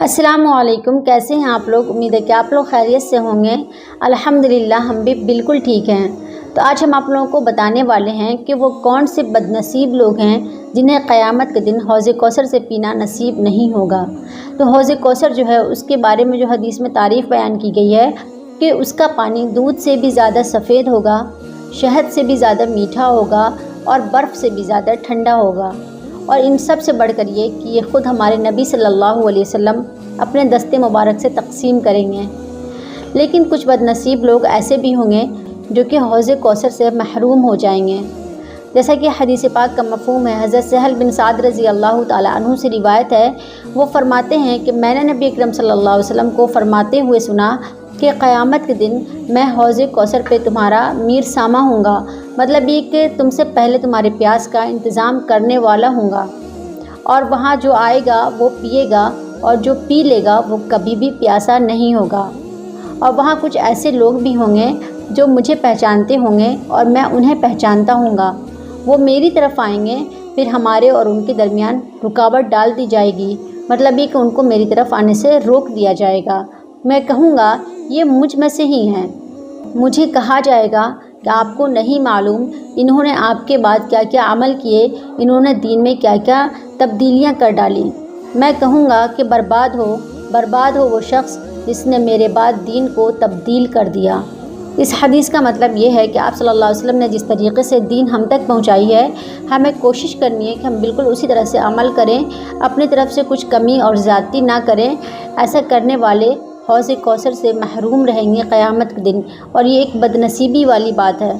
السلام علیکم، کیسے ہیں آپ لوگ؟ امید ہے کہ آپ لوگ خیریت سے ہوں گے۔ الحمدللہ ہم بھی بالکل ٹھیک ہیں۔ تو آج ہم آپ لوگوں کو بتانے والے ہیں کہ وہ کون سے بد نصیب لوگ ہیں جنہیں قیامت کے دن حوض کوثر سے پینا نصیب نہیں ہوگا۔ تو حوض کوثر جو ہے اس کے بارے میں جو حدیث میں تعریف بیان کی گئی ہے کہ اس کا پانی دودھ سے بھی زیادہ سفید ہوگا، شہد سے بھی زیادہ میٹھا ہوگا اور برف سے بھی زیادہ ٹھنڈا ہوگا، اور ان سب سے بڑھ کر یہ کہ یہ خود ہمارے نبی صلی اللہ علیہ وسلم اپنے دست مبارک سے تقسیم کریں گے۔ لیکن کچھ بد نصیب لوگ ایسے بھی ہوں گے جو کہ حوض کوثر سے محروم ہو جائیں گے، جیسا کہ حدیث پاک کا مفہوم ہے۔ حضرت سہل بن سعد رضی اللہ تعالیٰ عنہ سے روایت ہے، وہ فرماتے ہیں کہ میں نے نبی اکرم صلی اللہ علیہ وسلم کو فرماتے ہوئے سنا کہ قیامت کے دن میں حوض کوثر پہ تمہارا میر سامہ ہوں گا، مطلب یہ کہ تم سے پہلے تمہارے پیاس کا انتظام کرنے والا ہوں گا، اور وہاں جو آئے گا وہ پیے گا، اور جو پی لے گا وہ کبھی بھی پیاسا نہیں ہوگا۔ اور وہاں کچھ ایسے لوگ بھی ہوں گے جو مجھے پہچانتے ہوں گے اور میں انہیں پہچانتا ہوں گا، وہ میری طرف آئیں گے، پھر ہمارے اور ان کے درمیان رکاوٹ ڈال دی جائے گی، مطلب یہ کہ ان کو میری طرف آنے سے روک دیا جائے گا۔ میں کہوں گا یہ مجھ میں سے ہی ہیں۔ مجھے کہا جائے گا کہ آپ کو نہیں معلوم انہوں نے آپ کے بعد کیا کیا عمل کیے، انہوں نے دین میں کیا کیا تبدیلیاں کر ڈالی۔ میں کہوں گا کہ برباد ہو وہ شخص جس نے میرے بعد دین کو تبدیل کر دیا۔ اس حدیث کا مطلب یہ ہے کہ آپ صلی اللہ علیہ وسلم نے جس طریقے سے دین ہم تک پہنچائی ہے، ہمیں کوشش کرنی ہے کہ ہم بالکل اسی طرح سے عمل کریں، اپنی طرف سے کچھ کمی اور زیادتی نہ کریں۔ ایسا کرنے والے حوض کوثر سے محروم رہیں گے قیامت کے دن، اور یہ ایک بد نصیبی والی بات ہے۔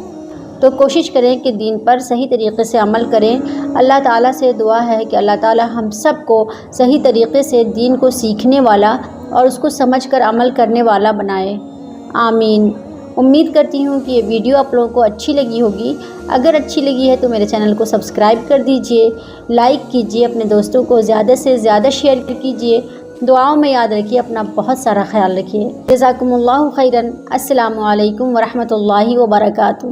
تو کوشش کریں کہ دین پر صحیح طریقے سے عمل کریں۔ اللہ تعالیٰ سے دعا ہے کہ اللہ تعالیٰ ہم سب کو صحیح طریقے سے دین کو سیکھنے والا اور اس کو سمجھ کر عمل کرنے والا بنائے، آمین۔ امید کرتی ہوں کہ یہ ویڈیو آپ لوگوں کو اچھی لگی ہوگی۔ اگر اچھی لگی ہے تو میرے چینل کو سبسکرائب کر دیجئے، لائک کیجئے، اپنے دوستوں کو زیادہ سے زیادہ شیئر کیجئے۔ دعاؤں میں یاد رکھیے، اپنا بہت سارا خیال رکھیے۔ جزاکم اللہ خیراً۔ السلام علیکم ورحمۃ اللہ وبرکاتہ۔